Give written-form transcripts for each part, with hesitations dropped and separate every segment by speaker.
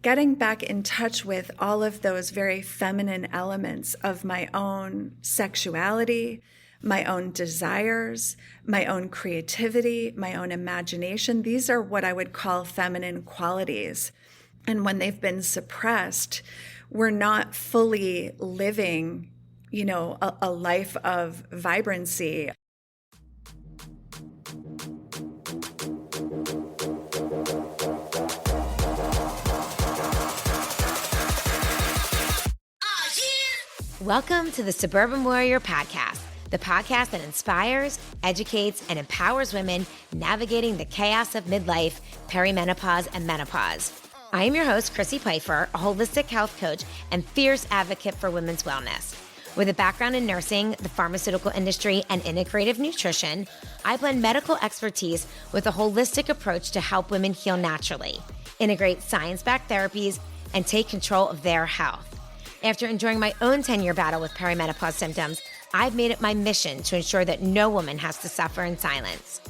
Speaker 1: getting back in touch with all of those very feminine elements of my own sexuality, my own desires, my own creativity, my own imagination. These are what I would call feminine qualities. And when they've been suppressed, we're not fully living, a life of vibrancy.
Speaker 2: Welcome to the Suburban Warrior Podcast, the podcast that inspires, educates, and empowers women navigating the chaos of midlife, perimenopause, and menopause. I am your host, Chrissy Pfeiffer, a holistic health coach and fierce advocate for women's wellness. With a background in nursing, the pharmaceutical industry, and integrative nutrition, I blend medical expertise with a holistic approach to help women heal naturally, integrate science-backed therapies, and take control of their health. After enduring my own 10-year battle with perimenopause symptoms, I've made it my mission to ensure that no woman has to suffer in silence.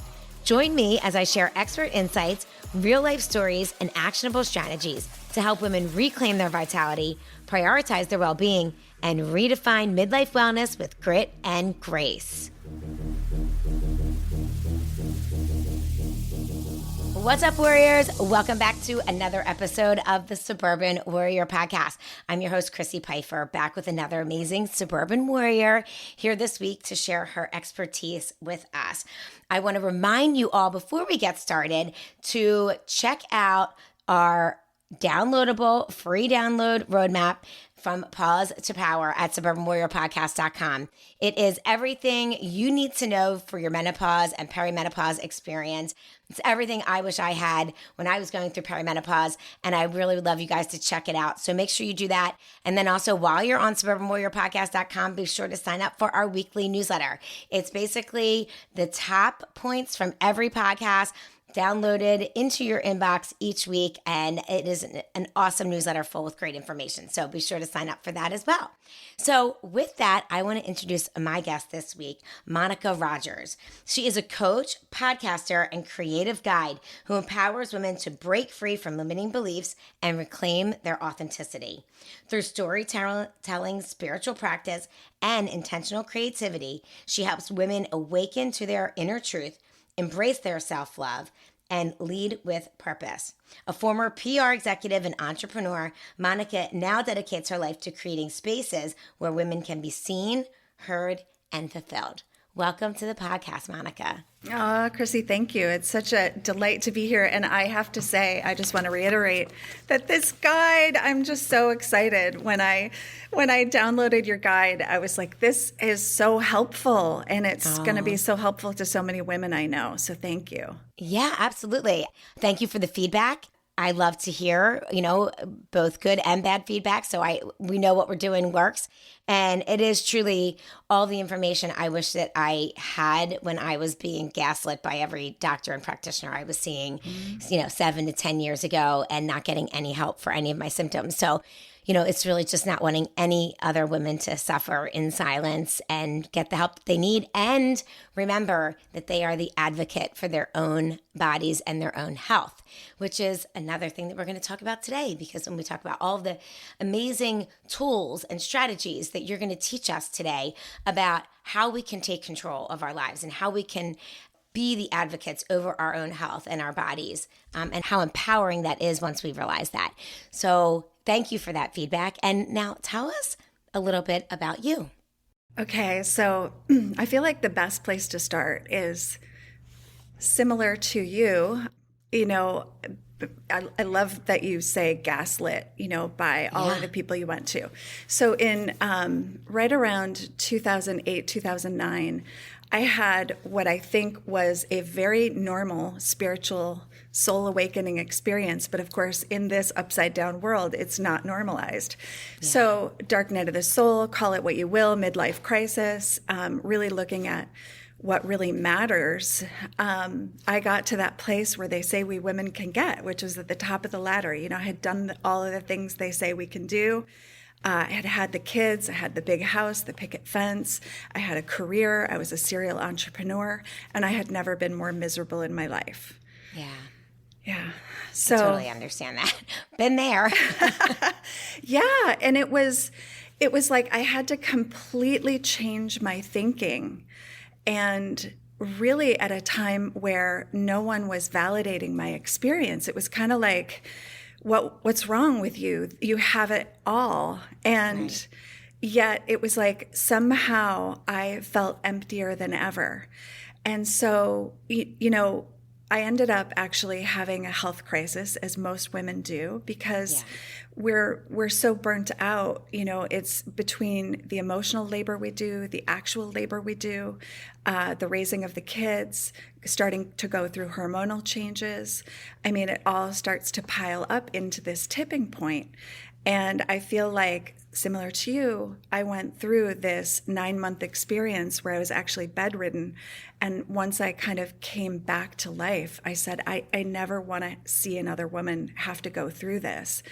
Speaker 2: Join me as I share expert insights, real-life stories, and actionable strategies to help women reclaim their vitality, prioritize their well-being, and redefine midlife wellness with grit and grace. What's up, warriors? Welcome back to another episode of the Suburban Warrior Podcast. I'm your host, Chrissy Pfeiffer, back with another amazing Suburban Warrior here this week to share her expertise with us. I want to remind you all before we get started to check out our downloadable free download roadmap from pause to power at suburbanwarriorpodcast.com. It is everything you need to know for your menopause and perimenopause experience. It's everything I wish I had when I was going through perimenopause, and I really would love you guys to check it out. So make sure you do that. And then also, while you're on suburbanwarriorpodcast.com, be sure to sign up for our weekly newsletter. It's basically the top points from every podcast downloaded into your inbox each week, and it is an awesome newsletter full with great information. So be sure to sign up for that as well. So with that, I want to introduce my guest this week, Monica Rodgers. She is a coach, podcaster, and creative guide who empowers women to break free from limiting beliefs and reclaim their authenticity. Through storytelling, spiritual practice, and intentional creativity, she helps women awaken to their inner truth, embrace their self-love, and lead with purpose. A former PR executive and entrepreneur, Monica now dedicates her life to creating spaces where women can be seen, heard, and fulfilled. Welcome to the podcast, Monica.
Speaker 1: Oh, Chrissy, thank you. It's such a delight to be here. And I have to say, I just want to reiterate that this guide, I'm just so excited. When I downloaded your guide, I was like, this is so helpful. And it's going to be so helpful to so many women I know. So thank you.
Speaker 2: Yeah, absolutely. Thank you for the feedback. I love to hear, both good and bad feedback. So we know what we're doing works. And it is truly all the information I wish that I had when I was being gaslit by every doctor and practitioner I was seeing, 7 to 10 years ago, and not getting any help for any of my symptoms. So, it's really just not wanting any other women to suffer in silence and get the help that they need. And remember that they are the advocate for their own bodies and their own health, which is another thing that we're going to talk about today. Because when we talk about all of the amazing tools and strategies that you're going to teach us today about how we can take control of our lives and how we can be the advocates over our own health and our bodies, and how empowering that is once we realize that. So thank you for that feedback. And now tell us a little bit about you.
Speaker 1: Okay, so I feel like the best place to start is similar to you. I love that you say gaslit, by all of the people you went to. So in right around 2008, 2009, I had what I think was a very normal spiritual soul awakening experience. But of course, in this upside down world, it's not normalized. Yeah. So dark night of the soul, call it what you will, midlife crisis, really looking at what really matters. I got to that place where they say we women can get, which is at the top of the ladder. I had done all of the things they say we can do. I had the kids, I had the big house, the picket fence, I had a career, I was a serial entrepreneur, and I had never been more miserable in my life.
Speaker 2: Yeah.
Speaker 1: Yeah.
Speaker 2: I
Speaker 1: So
Speaker 2: totally understand that. Been there.
Speaker 1: yeah, and it was like I had to completely change my thinking, and really at a time where no one was validating my experience. It was kind of like, what's wrong with you? You have it all. And
Speaker 2: Right.
Speaker 1: yet it was like somehow I felt emptier than ever. And so, I ended up actually having a health crisis, as most women do, because
Speaker 2: Yeah.
Speaker 1: we're so burnt out. It's between the emotional labor we do, the actual labor we do, the raising of the kids, starting to go through hormonal changes. I mean, it all starts to pile up into this tipping point. And I feel like, similar to you, I went through this 9-month experience where I was actually bedridden. And once I kind of came back to life, I said, I never want to see another woman have to go through this.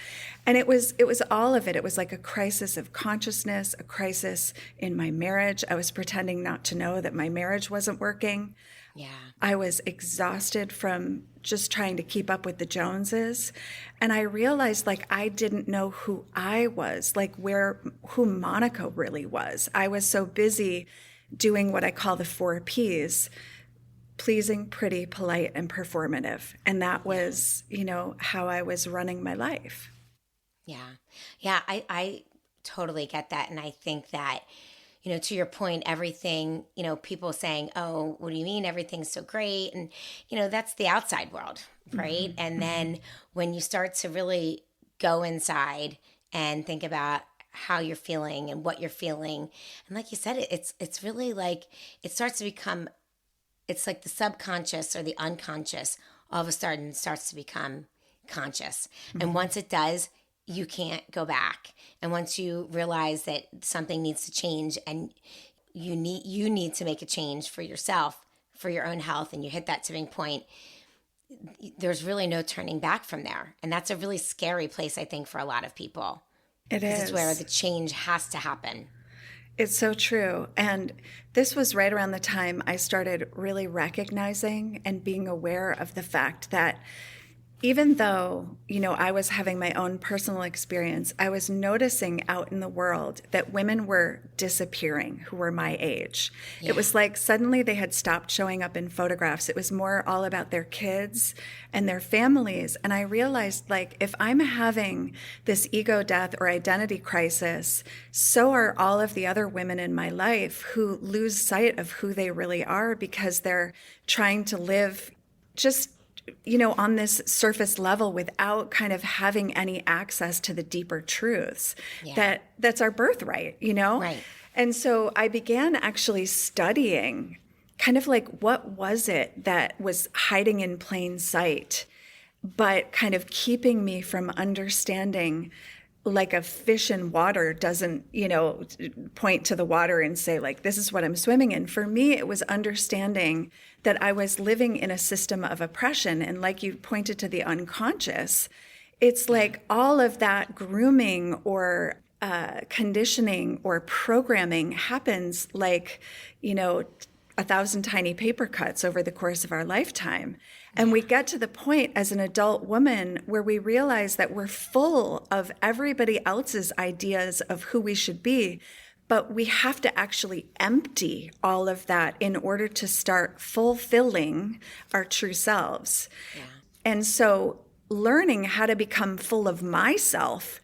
Speaker 1: And it was all of it. It was like a crisis of consciousness, a crisis in my marriage. I was pretending not to know that my marriage wasn't working.
Speaker 2: Yeah.
Speaker 1: I was exhausted from just trying to keep up with the Joneses. And I realized like I didn't know who I was, like who Monica really was. I was so busy doing what I call the 4 Ps: pleasing, pretty, polite, and performative. And that was, how I was running my life.
Speaker 2: Yeah. Yeah. I totally get that. And I think that, to your point, everything, people saying, oh, what do you mean everything's so great? And, that's the outside world, right?
Speaker 1: Mm-hmm.
Speaker 2: And
Speaker 1: Mm-hmm.
Speaker 2: then when you start to really go inside and think about how you're feeling and what you're feeling, and like you said, it's really like it starts to become, it's like the subconscious or the unconscious all of a sudden starts to become conscious. And
Speaker 1: Mm-hmm.
Speaker 2: once it does, you can't go back. And once you realize that something needs to change and you need to make a change for yourself, for your own health, and you hit that tipping point, there's really no turning back from there. And that's a really scary place, I think, for a lot of people,
Speaker 1: It
Speaker 2: because it's where
Speaker 1: is.
Speaker 2: the change has to happen.
Speaker 1: It's so true. And this was right around the time I started really recognizing and being aware of the fact that even though, I was having my own personal experience, I was noticing out in the world that women were disappearing who were my age.
Speaker 2: Yeah.
Speaker 1: It was like suddenly they had stopped showing up in photographs. It was more all about their kids and their families. And I realized, like, if I'm having this ego death or identity crisis, so are all of the other women in my life who lose sight of who they really are because they're trying to live just on this surface level without kind of having any access to the deeper truths that's our birthright.
Speaker 2: Right.
Speaker 1: And so I began actually studying kind of like what was it that was hiding in plain sight, but kind of keeping me from understanding, like a fish in water doesn't, point to the water and say, like, this is what I'm swimming in. For me, it was understanding that I was living in a system of oppression. And like you pointed to the unconscious, it's like all of that grooming or conditioning or programming happens like, 1,000 tiny paper cuts over the course of our lifetime. And we get to the point as an adult woman where we realize that we're full of everybody else's ideas of who we should be, but we have to actually empty all of that in order to start fulfilling our true selves.
Speaker 2: Yeah.
Speaker 1: And so learning how to become full of myself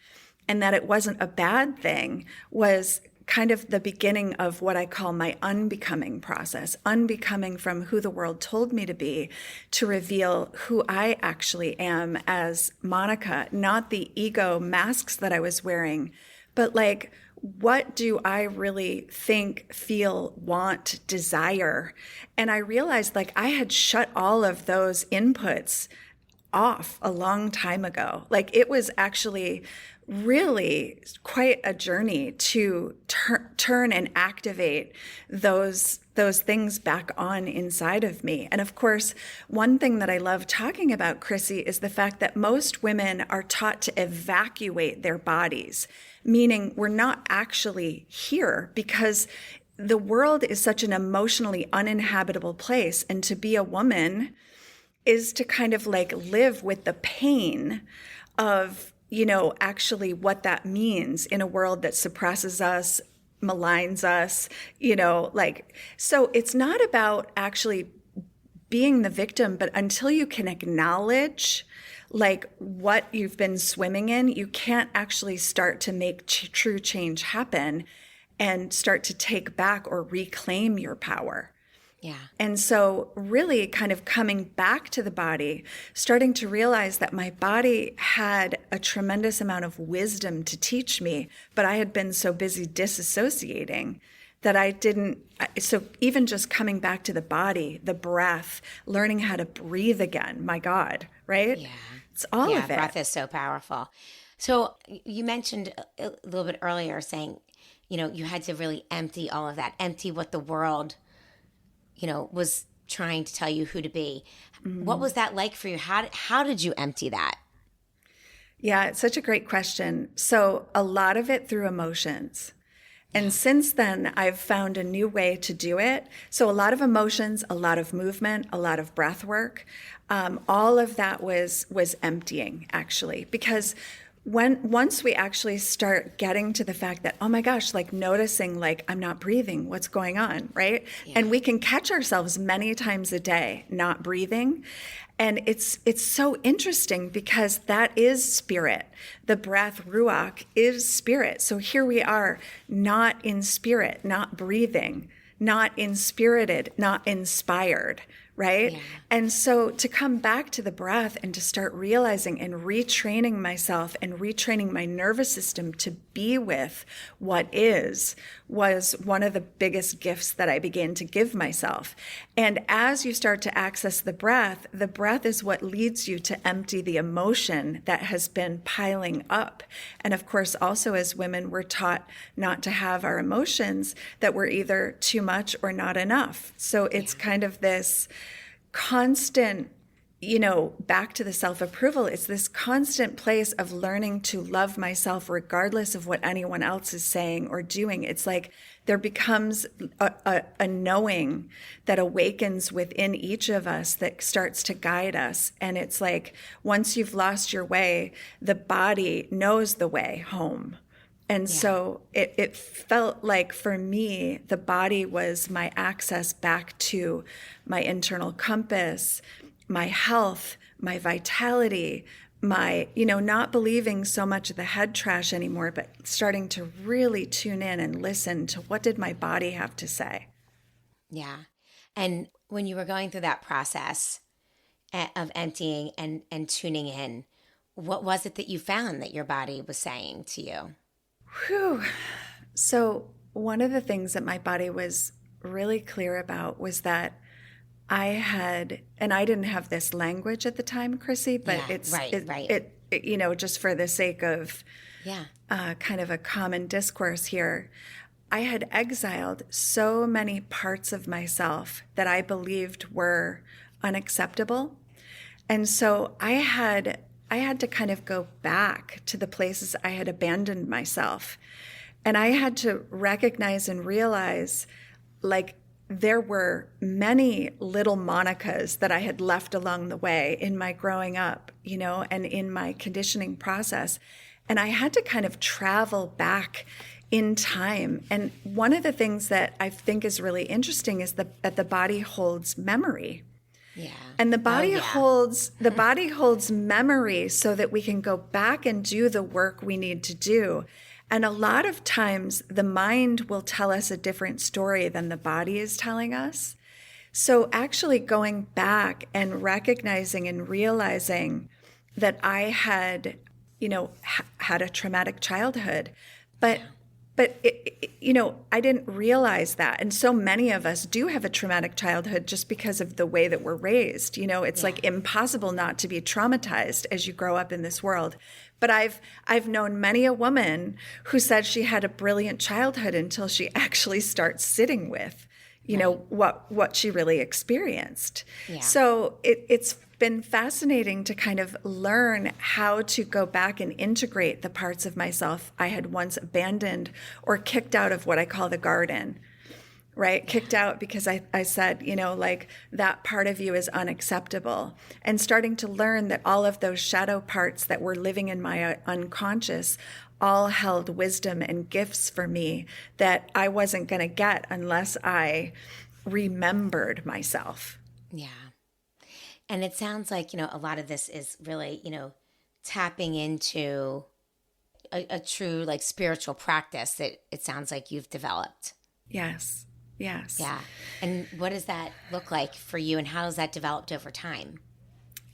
Speaker 1: and that it wasn't a bad thing was kind of the beginning of what I call my unbecoming process, unbecoming from who the world told me to be to reveal who I actually am as Monica, not the ego masks that I was wearing, but like, what do I really think, feel, want, desire? And I realized like I had shut all of those inputs off a long time ago. Like it was actually really quite a journey to turn and activate those things back on inside of me. And of course, one thing that I love talking about, Chrissy, is the fact that most women are taught to evacuate their bodies, meaning we're not actually here because the world is such an emotionally uninhabitable place. And to be a woman is to kind of like live with the pain of, actually what that means in a world that suppresses us, maligns us, so it's not about actually being the victim, but until you can acknowledge like what you've been swimming in, you can't actually start to make true change happen and start to take back or reclaim your power.
Speaker 2: Yeah.
Speaker 1: And so really kind of coming back to the body, starting to realize that my body had a tremendous amount of wisdom to teach me, but I had been so busy disassociating that I didn't. So even just coming back to the body, the breath, learning how to breathe again, my God, right?
Speaker 2: Yeah.
Speaker 1: It's all of it.
Speaker 2: Breath is so powerful. So you mentioned a little bit earlier saying, you had to really empty all of that, empty what the world was trying to tell you who to be. Mm-hmm. What was that like for you? How did you empty that?
Speaker 1: Yeah, it's such a great question. So a lot of it through emotions. And since then, I've found a new way to do it. So a lot of emotions, a lot of movement, a lot of breath work. All of that was emptying, actually, because once we actually start getting to the fact that, oh my gosh, like noticing, like I'm not breathing, what's going on, right? Yeah. And we can catch ourselves many times a day not breathing. And it's so interesting because that is spirit. The breath, ruach, is spirit. So here we are, not in spirit, not breathing, not inspirited, not inspired, right? Yeah. And so to come back to the breath and to start realizing and retraining myself and retraining my nervous system to be with what is was one of the biggest gifts that I began to give myself. And as you start to access the breath is what leads you to empty the emotion that has been piling up. And of course, also as women, we're taught not to have our emotions, that we're either too much or not enough. So it's kind of this constant, back to the self-approval, it's this constant place of learning to love myself regardless of what anyone else is saying or doing. It's like there becomes a knowing that awakens within each of us that starts to guide us. And it's like once you've lost your way, the body knows the way home. And so it felt like for me, the body was my access back to my internal compass, my health, my vitality, my, not believing so much of the head trash anymore, but starting to really tune in and listen to what did my body have to say.
Speaker 2: Yeah. And when you were going through that process of emptying and tuning in, what was it that you found that your body was saying to you?
Speaker 1: Whew. So one of the things that my body was really clear about was that I had, and I didn't have this language at the time, Chrissy, but it just for the sake of kind of a common discourse here, I had exiled so many parts of myself that I believed were unacceptable. And so I had to kind of go back to the places I had abandoned myself. And I had to recognize and realize, like, there were many little Monicas that I had left along the way in my growing up, and in my conditioning process. And I had to kind of travel back in time. And one of the things that I think is really interesting is that the body holds memory. Yeah. And the body holds memory so that we can go back and do the work we need to do. And a lot of times the mind will tell us a different story than the body is telling us. So actually going back and recognizing and realizing that I had, had a traumatic childhood, but I didn't realize that. And so many of us do have a traumatic childhood just because of the way that we're raised. It's like impossible not to be traumatized as you grow up in this world. But I've known many a woman who said she had a brilliant childhood until she actually starts sitting with, what she really experienced. Yeah. So it's been fascinating to kind of learn how to go back and integrate the parts of myself I had once abandoned or kicked out of what I call the garden. right? Kicked out because I said, like that part of you is unacceptable. And starting to learn that all of those shadow parts that were living in my unconscious all held wisdom and gifts for me that I wasn't going to get unless I remembered myself.
Speaker 2: Yeah. And it sounds like, a lot of this is really, tapping into a true like spiritual practice that it sounds like you've developed.
Speaker 1: Yes. Yes.
Speaker 2: Yeah. And what does that look like for you, and how has that developed over time?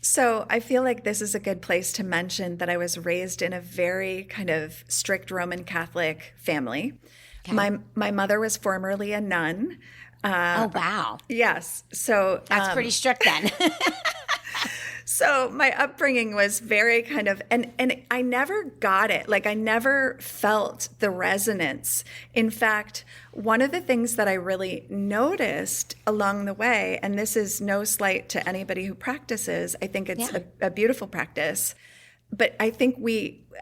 Speaker 1: So I feel like this is a good place to mention that I was raised in a very kind of strict Roman Catholic family.
Speaker 2: Okay.
Speaker 1: My mother was formerly a nun.
Speaker 2: Oh, wow.
Speaker 1: Yes. So
Speaker 2: That's pretty strict then.
Speaker 1: So my upbringing was very kind of, and I never got it. Like I never felt the resonance. In fact, one of the things that I really noticed along the way, and this is no slight to anybody who practices, I think it's a beautiful practice, but I think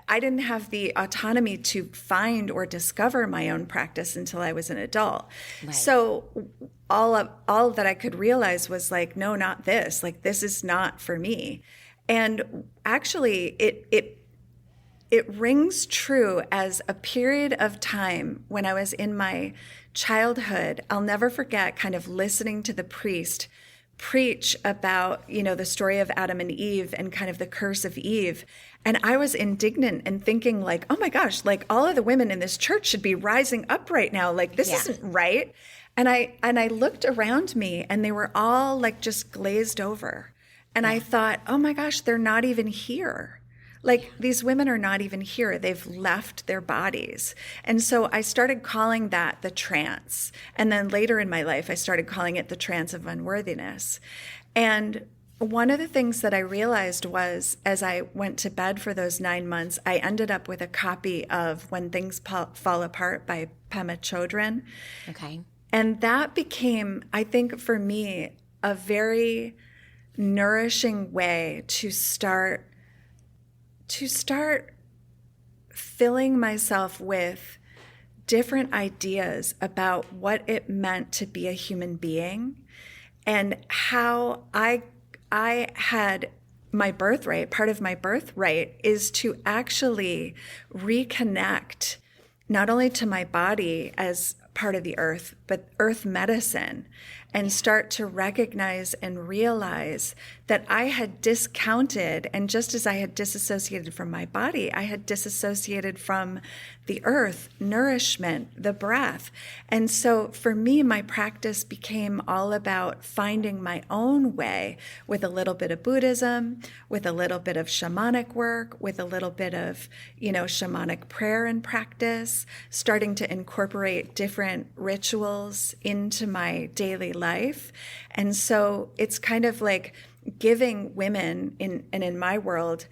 Speaker 1: I didn't have the autonomy to find or discover my own practice until I was an adult. Right. So all that I could realize was like, no, not this. Like, this is not for me. And actually, it rings true as a period of time when I was in my childhood. I'll never forget kind of listening to the priest preach about, the story of Adam and Eve and kind of the curse of Eve. And I was indignant and thinking like, oh my gosh, like all of the women in this church should be rising up right now. Like this isn't right. And I looked around me and they were all like just glazed over. And I thought, oh my gosh, they're not even here. Like these women are not even here. They've left their bodies. And so I started calling that the trance. And then later in my life, I started calling it the trance of unworthiness. And one of the things that I realized was as I went to bed for those 9 months, I ended up with a copy of When Things Fall Apart by Pema Chodron.
Speaker 2: Okay.
Speaker 1: And that became, I think for me, a very nourishing way to start filling myself with different ideas about what it meant to be a human being and how I had my birthright. Part of my birthright is to actually reconnect not only to my body as part of the earth, but earth medicine, and start to recognize and realize that I had discounted, and just as I had disassociated from my body, I had disassociated from the earth, nourishment, the breath. And so for me, my practice became all about finding my own way with a little bit of Buddhism, with a little bit of shamanic work, with a little bit of, shamanic prayer and practice, starting to incorporate different rituals into my daily life. And so it's kind of like giving women in my world,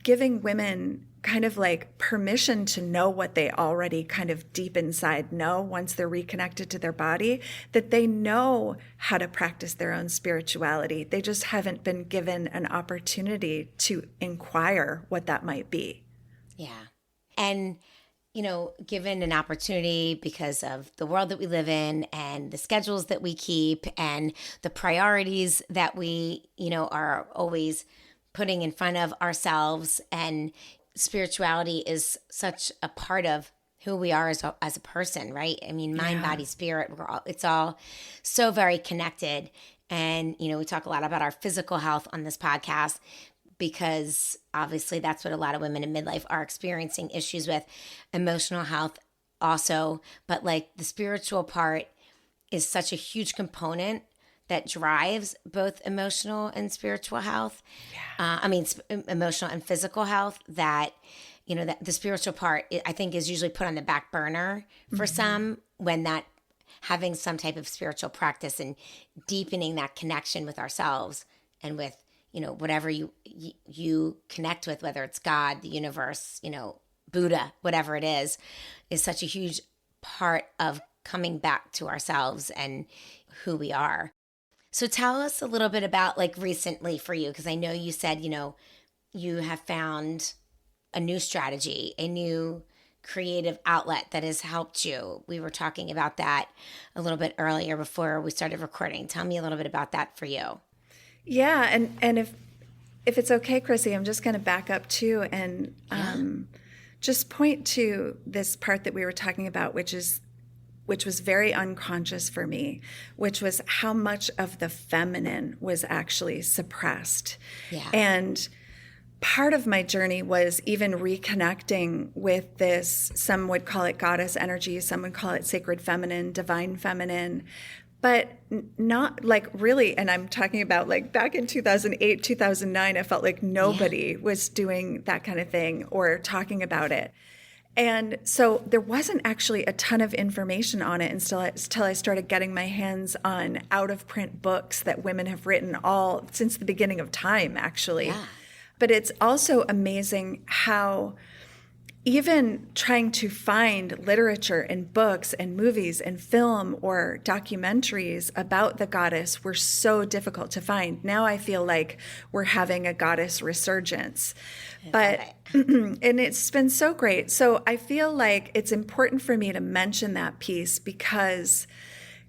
Speaker 1: giving women kind of like permission to know what they already kind of deep inside know once they're reconnected to their body, that they know how to practice their own spirituality. They just haven't been given an opportunity to inquire what that might be.
Speaker 2: Yeah. And given an opportunity because of the world that we live in and the schedules that we keep and the priorities that we, are always putting in front of ourselves, and spirituality is such a part of who we are as a person, right? I mean, mind, body, spirit, it's all so very connected. And, we talk a lot about our physical health on this podcast, because obviously that's what a lot of women in midlife are experiencing issues with. Emotional health also, but like the spiritual part is such a huge component that drives both emotional and spiritual health. Emotional and physical health, that, that the spiritual part, I think, is usually put on the back burner for some, when that having some type of spiritual practice and deepening that connection with ourselves and with, whatever you connect with, whether it's God, the universe, Buddha, whatever it is such a huge part of coming back to ourselves and who we are. So tell us a little bit about like recently for you, because I know you said, you have found a new strategy, a new creative outlet that has helped you. We were talking about that a little bit earlier before we started recording. Tell me a little bit about that for you.
Speaker 1: Yeah, and if it's okay, Chrissy, I'm just going to back up too and just point to this part that we were talking about, which was very unconscious for me, which was how much of the feminine was actually suppressed.
Speaker 2: Yeah.
Speaker 1: And part of my journey was even reconnecting with this, some would call it goddess energy, some would call it sacred feminine, divine feminine, but not like really, and I'm talking about like back in 2008, 2009, I felt like nobody was doing that kind of thing or talking about it. And so there wasn't actually a ton of information on it until I started getting my hands on out-of-print books that women have written all since the beginning of time, actually.
Speaker 2: Yeah.
Speaker 1: But it's also amazing how even trying to find literature and books and movies and film or documentaries about the goddess were so difficult to find. Now I feel like we're having a goddess resurgence. But and it's been so great. So I feel like it's important for me to mention that piece because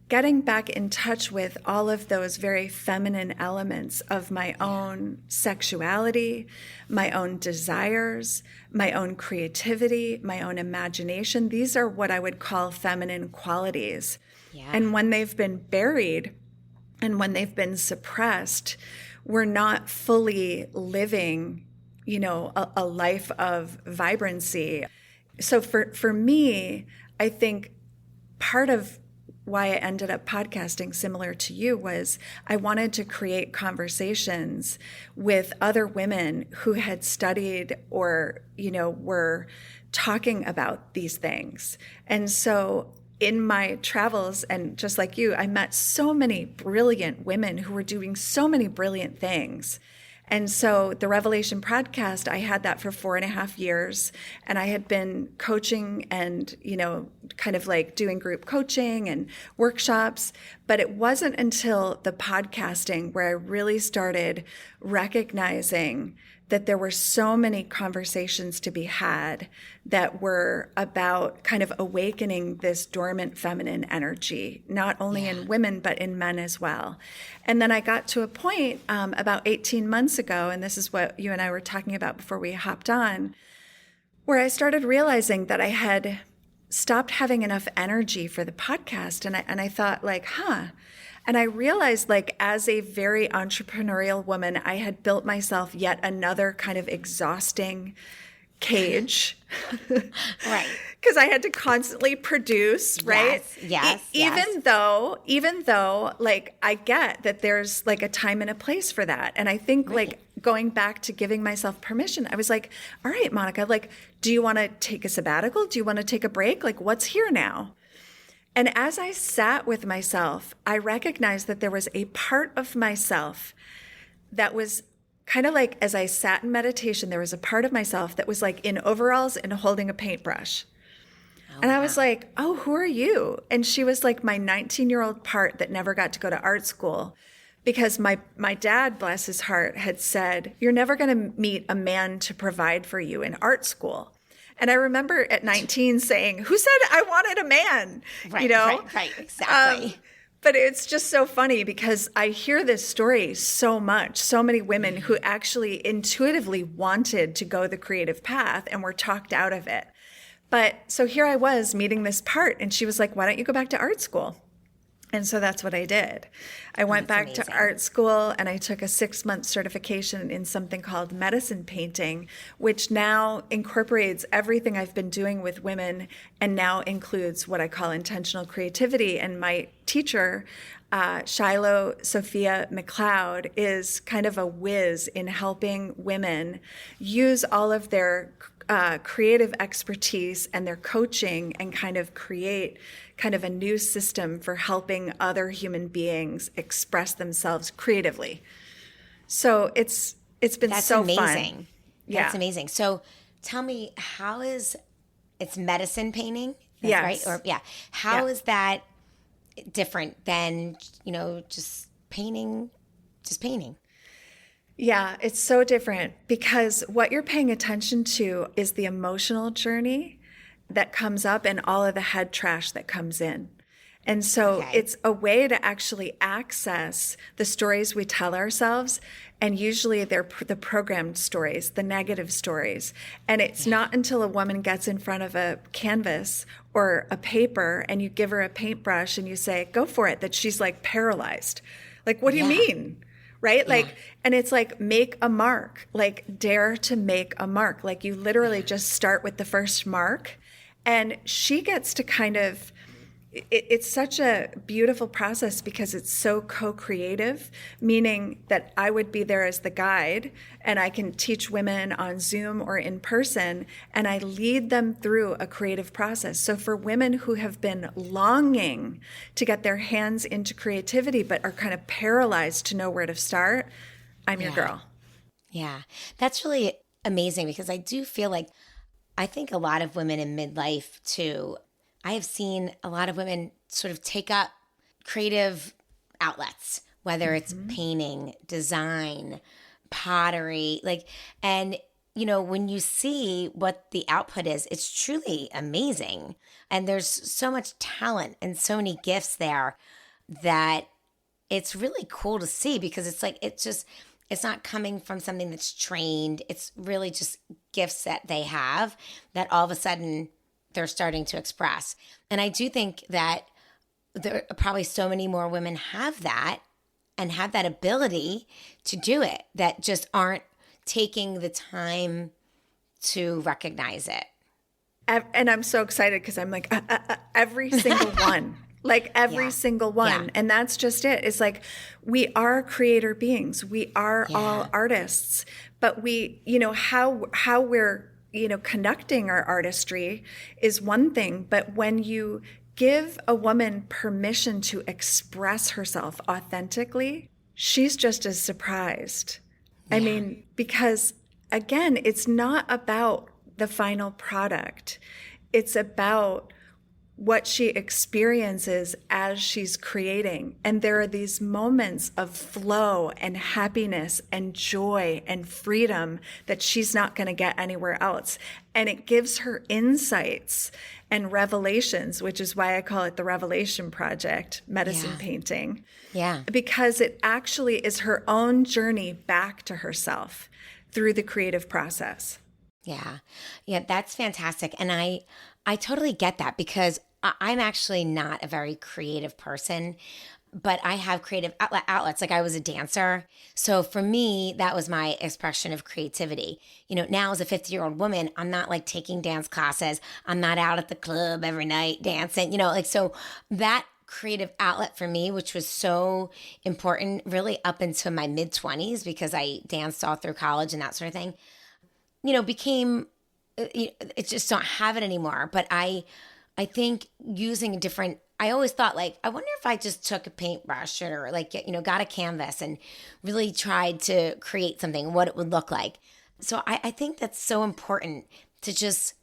Speaker 1: getting back in touch with all of those very feminine elements of my own sexuality, my own desires, my own creativity, my own imagination, these are what I would call feminine qualities.
Speaker 2: Yeah.
Speaker 1: And when they've been buried and when they've been suppressed, we're not fully living, a life of vibrancy. So for me, I think part of why I ended up podcasting, similar to you, was I wanted to create conversations with other women who had studied or, were talking about these things. And so in my travels, and just like you, I met so many brilliant women who were doing so many brilliant things. And so the Revelation podcast, I had that for 4.5 years, and I had been coaching and, kind of like doing group coaching and workshops. But it wasn't until the podcasting where I really started recognizing that there were so many conversations to be had that were about kind of awakening this dormant feminine energy, not only in women, but in men as well. And then I got to a point about 18 months ago, and this is what you and I were talking about before we hopped on, where I started realizing that I had stopped having enough energy for the podcast. And I thought and I realized, as a very entrepreneurial woman, I had built myself yet another kind of exhausting cage.
Speaker 2: Right.
Speaker 1: Because I had to constantly produce, right?
Speaker 2: Yes.
Speaker 1: Even though, I get that there's a time and a place for that. And I think going back to giving myself permission, I was like, all right, Monica, do you want to take a sabbatical? Do you want to take a break? What's here now? And as I sat with myself, I recognized that there was a part of myself that was kind of as I sat in meditation, there was a part of myself that was in overalls and holding a paintbrush. And I was like, oh, who are you? And she was my 19-year-old part that never got to go to art school because my dad, bless his heart, had said, you're never going to meet a man to provide for you in art school. And I remember at 19 saying, who said I wanted a man?
Speaker 2: Right, exactly.
Speaker 1: But it's just so funny because I hear this story so much, so many women who actually intuitively wanted to go the creative path and were talked out of it. But so here I was meeting this part and she was like, why don't you go back to art school? And so that's what I did. I went back to art school and I took a 6-month certification in something called medicine painting, which now incorporates everything I've been doing with women and now includes what I call intentional creativity. And my teacher, Shiloh Sophia McLeod, is kind of a whiz in helping women use all of their creative expertise and their coaching and kind of create kind of a new system for helping other human beings express themselves creatively. So it's been so
Speaker 2: amazing.
Speaker 1: Fun.
Speaker 2: That's amazing. So tell me, it's medicine painting?
Speaker 1: Yes.
Speaker 2: Right? How is that different than, just painting?
Speaker 1: Yeah, it's so different because what you're paying attention to is the emotional journey that comes up and all of the head trash that comes in. And so
Speaker 2: Okay.
Speaker 1: it's a way to actually access the stories we tell ourselves. And usually they're the programmed stories, the negative stories. And it's not until a woman gets in front of a canvas or a paper and you give her a paintbrush and you say, go for it, that she's like paralyzed. Like, what do you mean? Right? Like, and it's like, make a mark, like dare to make a mark. Like you literally just start with the first mark and she gets to kind of, it's such a beautiful process because it's so co-creative, meaning that I would be there as the guide and I can teach women on Zoom or in person and I lead them through a creative process. So for women who have been longing to get their hands into creativity but are kind of paralyzed to know where to start, I'm your girl.
Speaker 2: Yeah, that's really amazing because I do feel like I think a lot of women in midlife too, I have seen a lot of women sort of take up creative outlets, whether it's painting, design, pottery, like, and when you see what the output is, it's truly amazing. And there's so much talent and so many gifts there that it's really cool to see because it's like, it's not coming from something that's trained. It's really just gifts that they have that all of a sudden they're starting to express. And I do think that there are probably so many more women have that and have that ability to do it that just aren't taking the time to recognize it.
Speaker 1: And I'm so excited because I'm like, every single one. Like every single one.
Speaker 2: Yeah.
Speaker 1: And that's just it. It's like we are creator beings. We are all artists. But we, how we're, conducting our artistry is one thing. But when you give a woman permission to express herself authentically, she's just as surprised. I mean, because again, it's not about the final product. It's about what she experiences as she's creating. And there are these moments of flow and happiness and joy and freedom that she's not going to get anywhere else. And it gives her insights and revelations, which is why I call it the Revelation Project, medicine painting.
Speaker 2: Yeah.
Speaker 1: Because it actually is her own journey back to herself through the creative process.
Speaker 2: Yeah. Yeah, that's fantastic. And I totally get that because I'm actually not a very creative person, but I have creative outlets. Like I was a dancer. So for me, that was my expression of creativity. Now as a 50-year-old woman, I'm not like taking dance classes. I'm not out at the club every night dancing, so that creative outlet for me, which was so important really up into my mid 20s because I danced all through college and that sort of thing, became, it just don't have it anymore. But I think using a different, I always thought like, I wonder if I just took a paintbrush or like, got a canvas and really tried to create something, what it would look like. So I think that's so important to just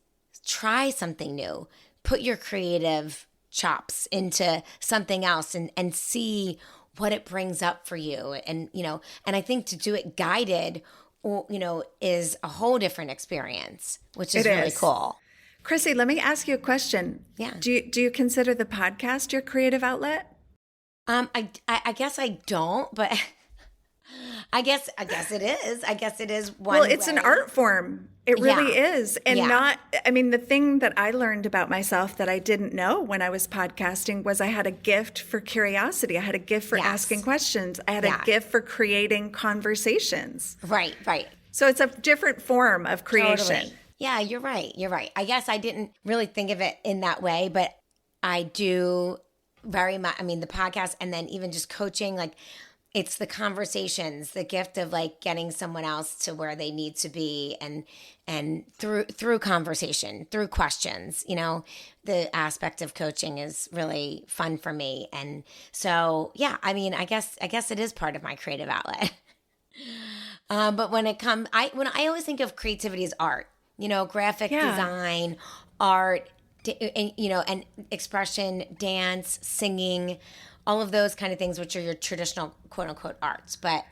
Speaker 2: try something new, put your creative chops into something else and see what it brings up for you. And, and I think to do it guided, is a whole different experience, which is really cool.
Speaker 1: Chrissy, let me ask you a question.
Speaker 2: Yeah.
Speaker 1: Do you consider the podcast your creative outlet?
Speaker 2: I guess I don't, but I guess it is. I guess it is one.
Speaker 1: Well, it's an art form. It really is. And the thing that I learned about myself that I didn't know when I was podcasting was I had a gift for curiosity. I had a gift for asking questions. I had a gift for creating conversations.
Speaker 2: Right.
Speaker 1: So it's a different form of creation.
Speaker 2: Totally. Yeah, you're right. I guess I didn't really think of it in that way, but I do very much. the podcast and then even just coaching, like it's the conversations, the gift of like getting someone else to where they need to be and through conversation, through questions, the aspect of coaching is really fun for me. And so, yeah, I guess it is part of my creative outlet. But when I always think of creativity as art, graphic design, art, and expression, dance, singing, all of those kind of things, which are your traditional quote unquote arts. But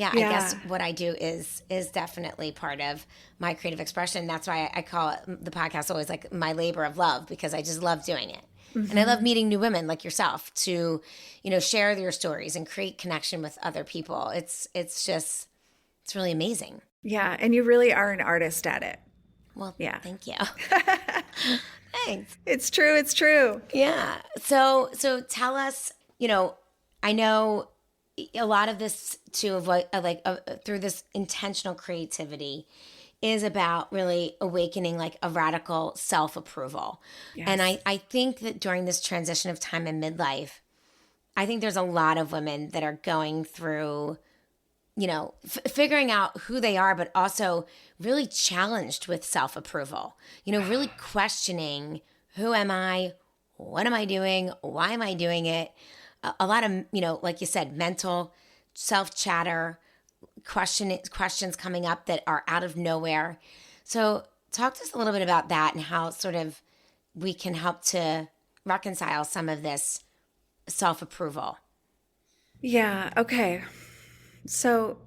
Speaker 2: I guess what I do is definitely part of my creative expression. That's why I call it, the podcast always like my labor of love, because I just love doing it. And I love meeting new women like yourself to, share your stories and create connection with other people. It's really amazing.
Speaker 1: Yeah. And you really are an artist at it.
Speaker 2: Well, thank you. Thanks.
Speaker 1: It's true. It's true.
Speaker 2: Yeah. So tell us, I know a lot of this too, of through this intentional creativity is about really awakening like a radical self-approval. Yes. And I think that during this transition of time in midlife, I think there's a lot of women that are going through, figuring out who they are, but also really challenged with self-approval, really questioning, who am I? What am I doing? Why am I doing it? A lot of, like you said, mental self-chatter, questions coming up that are out of nowhere. So talk to us a little bit about that and how sort of we can help to reconcile some of this self-approval.
Speaker 1: Yeah. Okay. So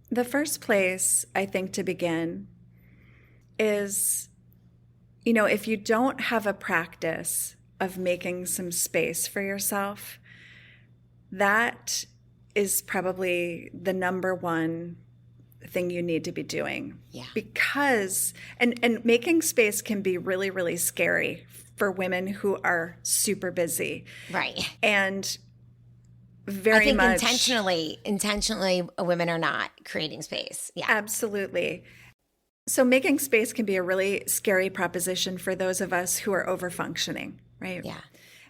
Speaker 1: the first place I think to begin is, if you don't have a practice of making some space for yourself, that is probably the number one thing you need to be doing.
Speaker 2: Yeah.
Speaker 1: Because, and making space can be really, really scary for women who are super busy.
Speaker 2: Right.
Speaker 1: And
Speaker 2: I think intentionally women are not creating space. Yeah.
Speaker 1: Absolutely. So making space can be a really scary proposition for those of us who are overfunctioning, right?
Speaker 2: Yeah.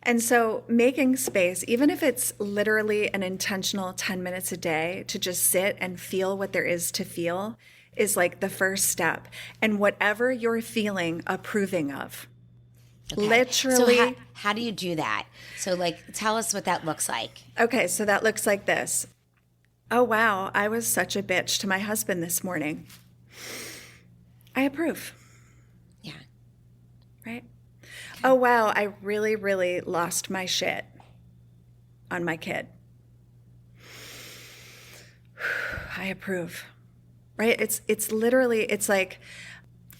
Speaker 1: And so making space, even if it's literally an intentional 10 minutes a day to just sit and feel what there is to feel, is like the first step. And whatever you're feeling approving of. Okay. Literally.
Speaker 2: So how do you do that? So tell us what that looks like.
Speaker 1: Okay, so that looks like this. Oh, wow, I was such a bitch to my husband this morning. I approve.
Speaker 2: Yeah.
Speaker 1: Right? Okay. Oh, wow, I really, really lost my shit on my kid. I approve. Right? It's literally, it's like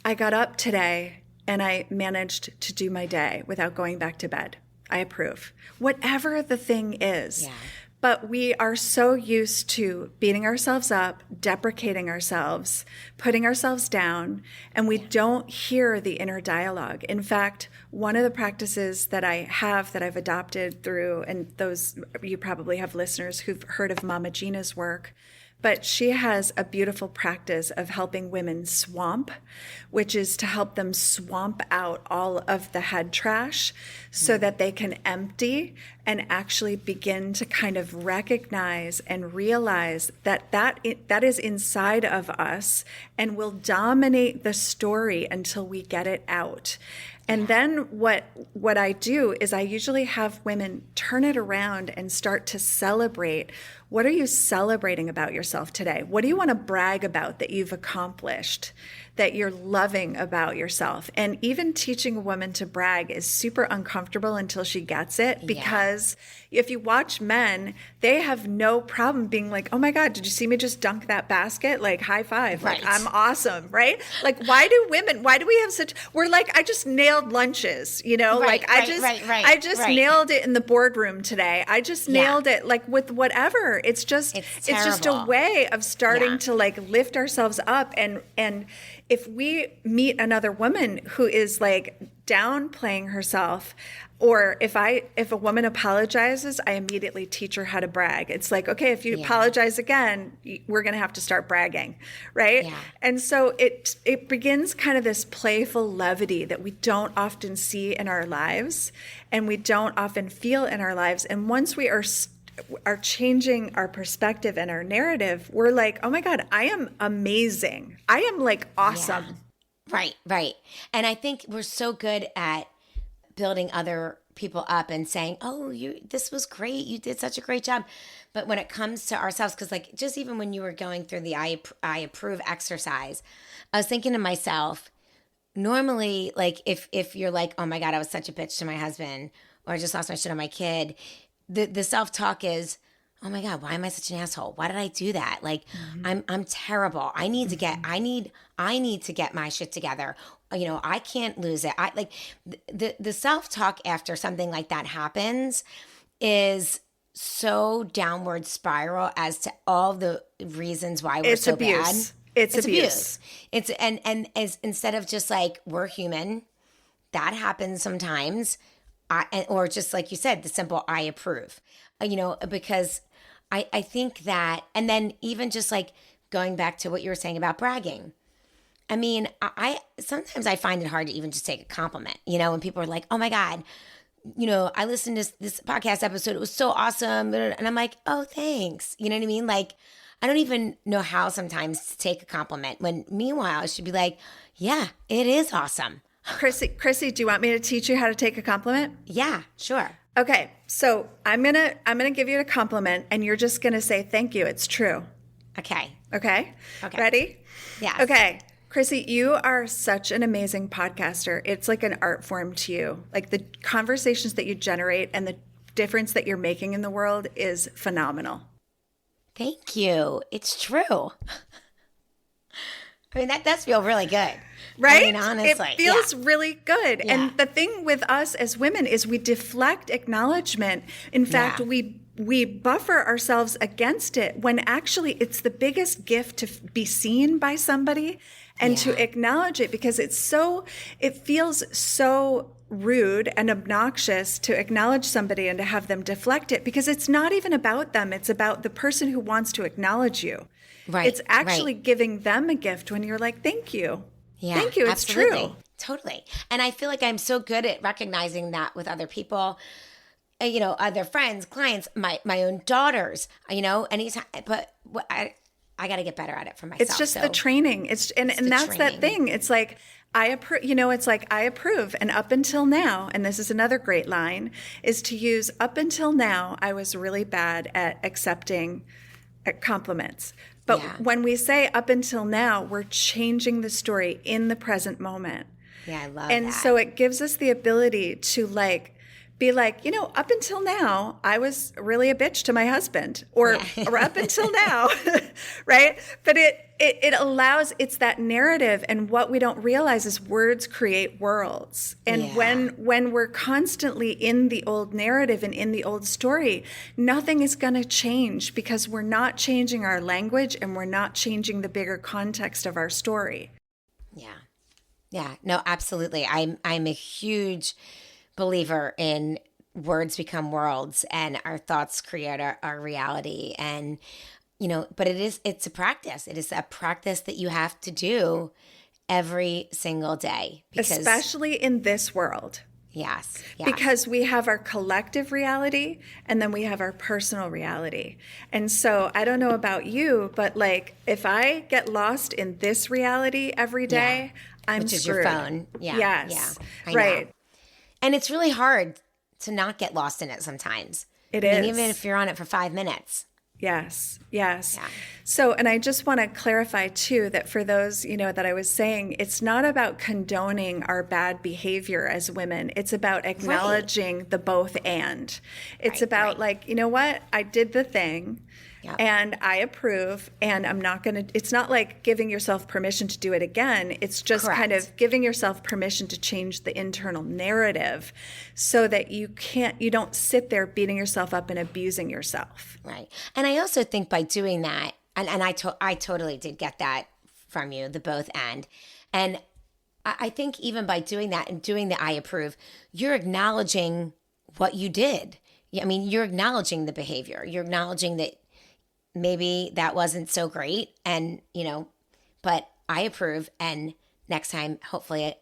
Speaker 1: I got up today and I managed to do my day without going back to bed. I approve. Whatever the thing is.
Speaker 2: Yeah.
Speaker 1: But we are so used to beating ourselves up, deprecating ourselves, putting ourselves down, and we don't hear the inner dialogue. In fact, one of the practices that I've adopted through, and those, you probably have listeners who've heard of Mama Gina's work, but she has a beautiful practice of helping women swamp, which is to help them swamp out all of the head trash so that they can empty and actually begin to kind of recognize and realize that is inside of us and will dominate the story until we get it out. And then what I do is I usually have women turn it around and start to celebrate. What are you celebrating about yourself today? What do you want to brag about that you've accomplished, that you're loving about yourself? And even teaching a woman to brag is super uncomfortable until she gets it, because if you watch men, they have no problem being like, oh my God, did you see me just dunk that basket? Like, high five.
Speaker 2: Right.
Speaker 1: Like, I'm awesome, right? Like, why do we have we're like, I just nailed lunches,
Speaker 2: Right,
Speaker 1: I just nailed it in the boardroom today. I just nailed it, like, with whatever. It's just a way of starting to like lift ourselves up. And if we meet another woman who is like downplaying herself, or if a woman apologizes, I immediately teach her how to brag. It's like, okay, if you apologize again, we're going to have to start bragging, right? Yeah. And so it begins kind of this playful levity that we don't often see in our lives, and we don't often feel in our lives. And once we are changing our perspective and our narrative, we're like, oh my God, I am amazing. I am like awesome.
Speaker 2: Yeah. Right. And I think we're so good at building other people up and saying, oh, this was great. You did such a great job. But when it comes to ourselves, because like just even when you were going through the I approve exercise, I was thinking to myself, normally, like if you're like, oh my God, I was such a bitch to my husband, or I just lost my shit on my kid, the self-talk is, oh my God, why am I such an asshole? Why did I do that? Like, I'm terrible. I need to get, I need to get my shit together. I can't lose it. I like the self-talk after something like that happens is so downward spiral as to all the reasons why we're
Speaker 1: It's
Speaker 2: so bad.
Speaker 1: abuse. It's abuse.
Speaker 2: It's and as instead of just like we're human, that happens sometimes, or just like you said, the simple I approve, because I think that, and then even just like going back to what you were saying about bragging. I mean, I sometimes I find it hard to even just take a compliment, when people are like, oh my God, I listened to this podcast episode. It was so awesome. And I'm like, oh, thanks. You know what I mean? Like, I don't even know how sometimes to take a compliment when meanwhile I should be like, yeah, it is awesome.
Speaker 1: Chrissy, do you want me to teach you how to take a compliment?
Speaker 2: Yeah, sure.
Speaker 1: Okay. So I'm going to give you a compliment and you're just going to say, thank you. It's true.
Speaker 2: Okay.
Speaker 1: Okay. Ready?
Speaker 2: Yes.
Speaker 1: Okay. Chrissy, you are such an amazing podcaster. It's like an art form to you. Like the conversations that you generate and the difference that you're making in the world is phenomenal.
Speaker 2: Thank you. It's true. I mean, that does feel really good.
Speaker 1: Right?
Speaker 2: I mean, honestly.
Speaker 1: It feels really good.
Speaker 2: Yeah.
Speaker 1: And the thing with us as women is we deflect acknowledgement. In fact, we buffer ourselves against it when actually it's the biggest gift to be seen by somebody and to acknowledge it, because it feels so rude and obnoxious to acknowledge somebody and to have them deflect it, because it's not even about them. It's about the person who wants to acknowledge you.
Speaker 2: Right.
Speaker 1: It's actually giving them a gift when you're like, thank you.
Speaker 2: Yeah,
Speaker 1: thank you. It's
Speaker 2: absolutely.
Speaker 1: true.
Speaker 2: Totally. And I feel like I'm so good at recognizing that with other people, other friends, clients, my own daughters, anytime, but I got to get better at it for myself.
Speaker 1: It's just the training. And that's training. That thing. It's like, I approve, it's like I approve. And up until now, and this is another great line, is to use up until now, I was really bad at accepting compliments. But when we say up until now, we're changing the story in the present moment.
Speaker 2: Yeah, I love
Speaker 1: that. And so it gives us the ability to be like, up until now, I was really a bitch to my husband, or up until now, right? But it allows, it's that narrative, and what we don't realize is words create worlds. And when we're constantly in the old narrative and in the old story, nothing is going to change, because we're not changing our language and we're not changing the bigger context of our story.
Speaker 2: Yeah, no, absolutely. I'm a huge believer in words become worlds and our thoughts create our reality. And, but it's a practice. It is a practice that you have to do every single day.
Speaker 1: Especially in this world.
Speaker 2: Yes.
Speaker 1: Because we have our collective reality and then we have our personal reality. And so I don't know about you, but if I get lost in this reality every day, I'm
Speaker 2: Which is
Speaker 1: screwed.
Speaker 2: Your phone. Yeah.
Speaker 1: Yes.
Speaker 2: Yeah.
Speaker 1: Right.
Speaker 2: Know. And it's really hard to not get lost in it sometimes.
Speaker 1: It is.
Speaker 2: Even if you're on it for 5 minutes.
Speaker 1: Yes. Yeah.
Speaker 2: So,
Speaker 1: and I just want to clarify too, that for those, that I was saying, it's not about condoning our bad behavior as women. It's about acknowledging the both and. It's about you know what? I did the thing. Yep. And I approve, and I'm not going to, it's not like giving yourself permission to do it again. It's just kind of giving yourself permission to change the internal narrative so that you don't sit there beating yourself up and abusing yourself.
Speaker 2: Right. And I also think by doing that, and I totally did get that from you, the both and I think even by doing that and doing the I approve, you're acknowledging what you did. I mean, you're acknowledging the behavior. You're acknowledging that maybe that wasn't so great, and but I approve, and next time hopefully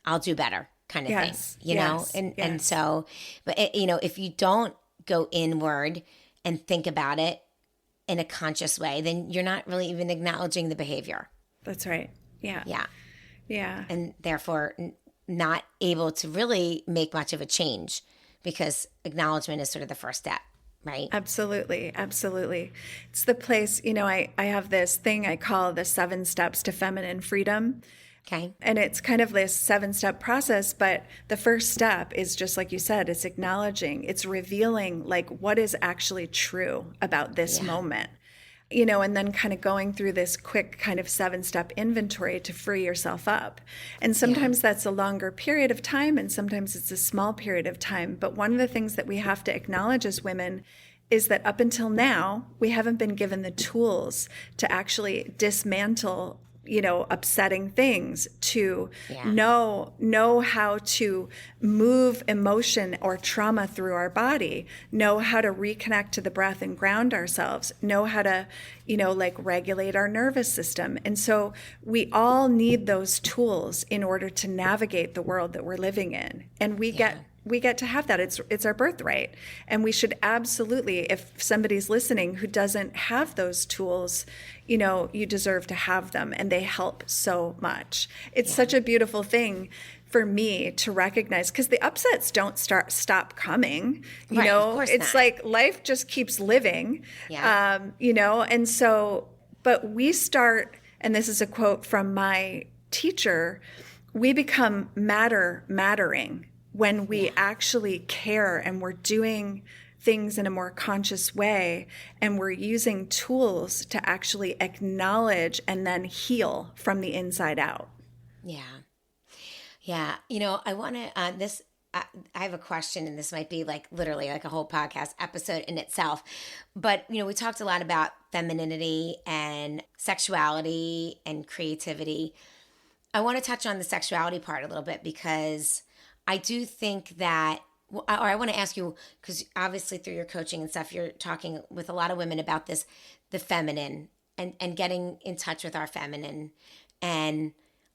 Speaker 2: I'll do better, kind of thing, and so, but if you don't go inward and think about it in a conscious way, then you're not really even acknowledging the behavior.
Speaker 1: That's right. Yeah,
Speaker 2: and therefore not able to really make much of a change, because acknowledgement is sort of the first step. Right.
Speaker 1: Absolutely. It's the place, I have this thing I call the 7 steps to feminine freedom.
Speaker 2: Okay.
Speaker 1: And it's kind of this 7-step process, but the first step is just like you said, it's acknowledging, it's revealing like what is actually true about this moment. And then kind of going through this quick kind of 7-step inventory to free yourself up. And sometimes that's a longer period of time, and sometimes it's a small period of time. But one of the things that we have to acknowledge as women is that up until now, we haven't been given the tools to actually dismantle upsetting things, to know how to move emotion or trauma through our body, know how to reconnect to the breath and ground ourselves, know how to, regulate our nervous system. And so we all need those tools in order to navigate the world that we're living in. And we get to have that. It's our birthright. And we should absolutely, if somebody's listening who doesn't have those tools, you deserve to have them, and they help so much. It's such a beautiful thing for me to recognize, because the upsets don't stop coming.
Speaker 2: Of course
Speaker 1: it's
Speaker 2: not.
Speaker 1: like life just keeps living. And so, but we start, and this is a quote from my teacher, we become mattering when we actually care, and we're doing things in a more conscious way, and we're using tools to actually acknowledge and then heal from the inside out.
Speaker 2: Yeah. I want to, I have a question, and this might be like literally like a whole podcast episode in itself. But, we talked a lot about femininity and sexuality and creativity. I want to touch on the sexuality part a little bit, because I do think that, or I want to ask you, because obviously through your coaching and stuff, you're talking with a lot of women about this, the feminine, and getting in touch with our feminine. And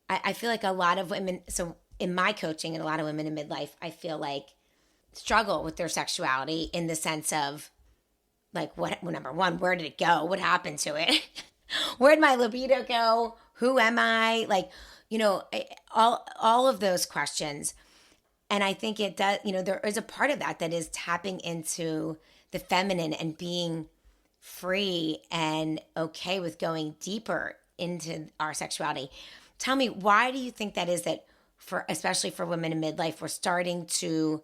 Speaker 2: I feel like a lot of women, so in my coaching, and a lot of women in midlife, I feel like struggle with their sexuality in the sense of like, number one, where did it go? What happened to it? Where'd my libido go? Who am I? Like, all of those questions. And I think it does, there is a part of that is tapping into the feminine and being free and okay with going deeper into our sexuality. Tell me, why do you think that is, that especially for women in midlife, we're starting to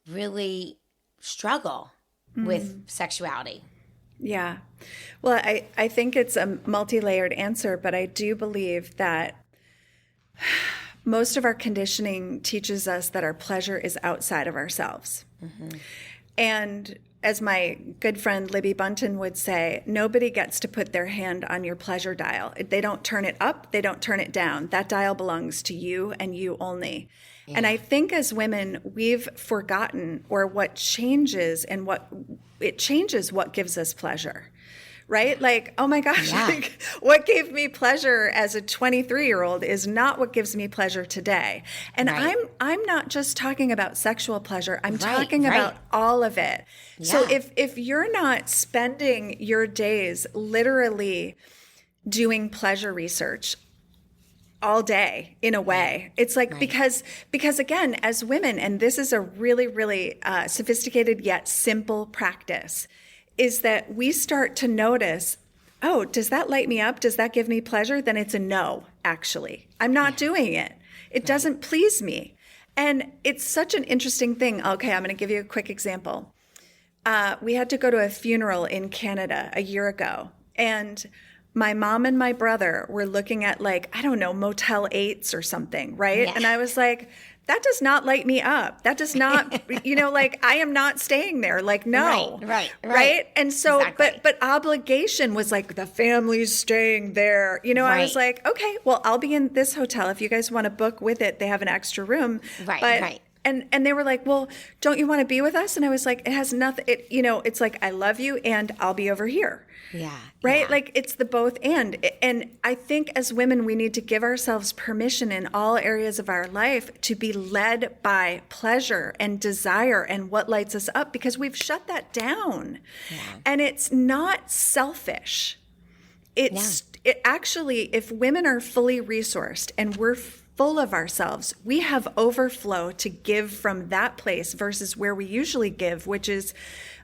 Speaker 2: really struggle with sexuality?
Speaker 1: Yeah. Well, I think it's a multi-layered answer, but I do believe that most of our conditioning teaches us that our pleasure is outside of ourselves. And as my good friend Libby Bunton would say, nobody gets to put their hand on your pleasure dial. They don't turn it up, they don't turn it down. That dial belongs to you and you only. And I think as women, we've forgotten, or what changes what gives us pleasure. Right? Like, oh my gosh, like, what gave me pleasure as a 23-year-old is not what gives me pleasure today. And I'm not just talking about sexual pleasure. I'm talking about all of it. Yeah. So if you're not spending your days literally doing pleasure research all day, in a way, it's like, because again, as women, and this is a really, really sophisticated yet simple practice, is that we start to notice, oh, does that light me up? Does that give me pleasure? Then it's a no, actually. I'm not doing it. It doesn't please me. And it's such an interesting thing. Okay, I'm going to give you a quick example. We had to go to a funeral in Canada a year ago. And my mom and my brother were looking at, like, I don't know, Motel 8s or something, right? Yeah. And I was like, that does not light me up. That does not, like, I am not staying there. Like, no. Right. And so, but obligation was like, the family's staying there. I was like, okay, well, I'll be in this hotel. If you guys want to book with it, they have an extra room. Right. And they were like, well, don't you want to be with us? And I was like, it has nothing, it's like, I love you and I'll be over here.
Speaker 2: Yeah.
Speaker 1: Right?
Speaker 2: Yeah.
Speaker 1: Like, it's the both and. And I think as women, we need to give ourselves permission in all areas of our life to be led by pleasure and desire and what lights us up, because we've shut that down. Yeah. And it's not selfish. It actually, if women are fully resourced and we're full of ourselves, we have overflow to give from that place versus where we usually give, which is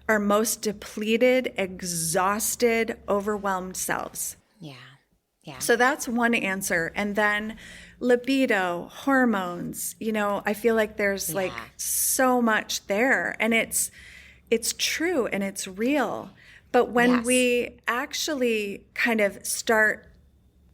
Speaker 1: our most depleted, exhausted, overwhelmed selves.
Speaker 2: Yeah.
Speaker 1: So that's one answer. And then libido, hormones, I feel like there's like so much there, and it's true and it's real. But when we actually kind of start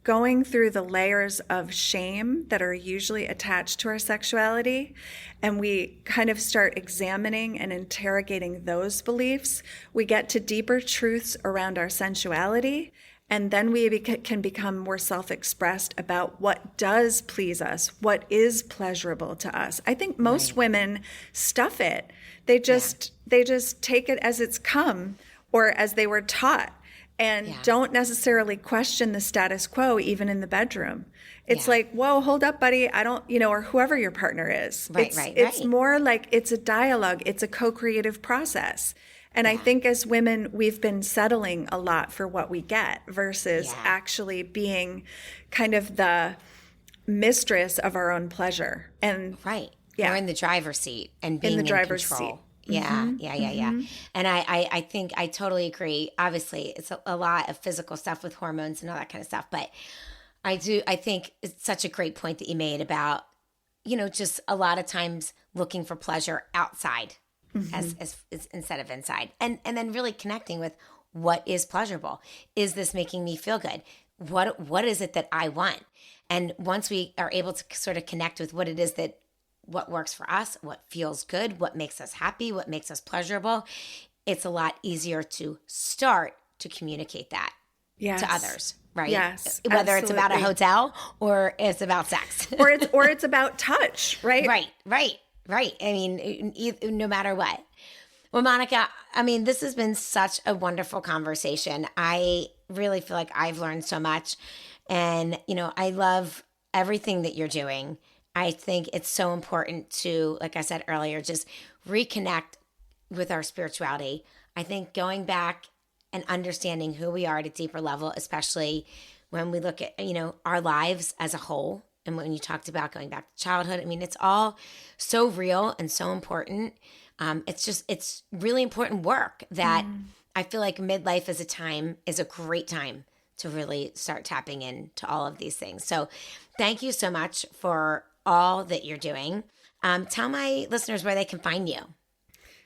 Speaker 1: going through the layers of shame that are usually attached to our sexuality, and we kind of start examining and interrogating those beliefs, we get to deeper truths around our sensuality. And then we can become more self-expressed about what does please us, what is pleasurable to us. I think most women stuff it. They just take it as it's come, or as they were taught, and don't necessarily question the status quo, even in the bedroom. It's like, whoa, hold up, buddy. I don't, or whoever your partner is. It's more like it's a dialogue. It's a co-creative process. And I think as women, we've been settling a lot for what we get versus actually being kind of the mistress of our own pleasure. And
Speaker 2: we're in the driver's seat and being in driver's control. Seat. Yeah. And I think I totally agree. Obviously, it's a lot of physical stuff with hormones and all that kind of stuff. But I think it's such a great point that you made about, just a lot of times looking for pleasure outside as instead of inside. And then really connecting with what is pleasurable. Is this making me feel good? What is it that I want? And once we are able to sort of connect with what it is what works for us, what feels good, what makes us happy, what makes us pleasurable, it's a lot easier to start to communicate that to others, right?
Speaker 1: Yes,
Speaker 2: whether it's about a hotel or it's about sex,
Speaker 1: or it's about touch, right?
Speaker 2: Right. I mean, no matter what. Well, Monica, I mean, this has been such a wonderful conversation. I really feel like I've learned so much, and I love everything that you're doing. I think it's so important to, like I said earlier, just reconnect with our spirituality. I think going back and understanding who we are at a deeper level, especially when we look at, our lives as a whole. And when you talked about going back to childhood, I mean, it's all so real and so important. It's really important work that I feel like midlife is a great time to really start tapping into all of these things. So thank you so much for all that you're doing. Tell my listeners where they can find you.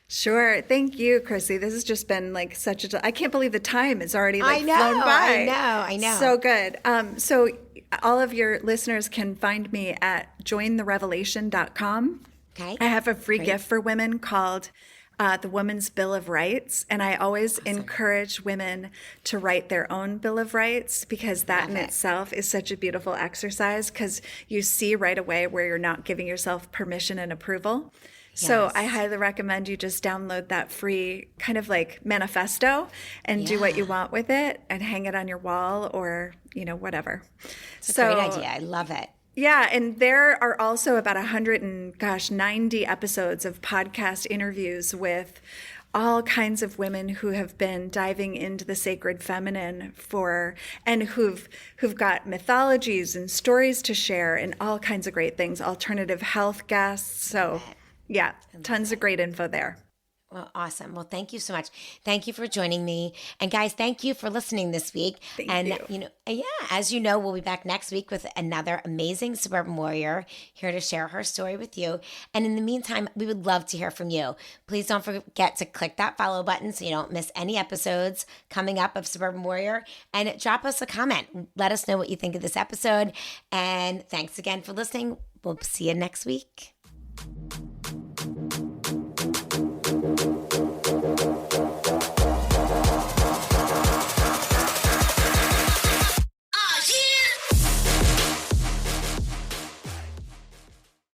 Speaker 1: Sure. Thank you, Chrissy. This has just been like I can't believe the time is already flown by.
Speaker 2: I know.
Speaker 1: So good. So all of your listeners can find me at jointherevelation.com.
Speaker 2: Okay.
Speaker 1: I have a free gift for women called the Woman's Bill of Rights. And I always encourage women to write their own Bill of Rights, because that in itself is such a beautiful exercise, because you see right away where you're not giving yourself permission and approval. So I highly recommend you just download that free kind of like manifesto and do what you want with it and hang it on your wall or, whatever.
Speaker 2: It's a great idea. I love it.
Speaker 1: Yeah, and there are also about 90 episodes of podcast interviews with all kinds of women who have been diving into the sacred feminine and who've got mythologies and stories to share and all kinds of great things, alternative health guests. So yeah, tons of great info there.
Speaker 2: Well, awesome. Well, thank you so much. Thank you for joining me. And guys, thank you for listening this week.
Speaker 1: Thank you.
Speaker 2: As you know, we'll be back next week with another amazing suburban warrior here to share her story with you. And in the meantime, we would love to hear from you. Please don't forget to click that follow button so you don't miss any episodes coming up of Suburban Warrior, and drop us a comment. Let us know what you think of this episode. And thanks again for listening. We'll see you next week.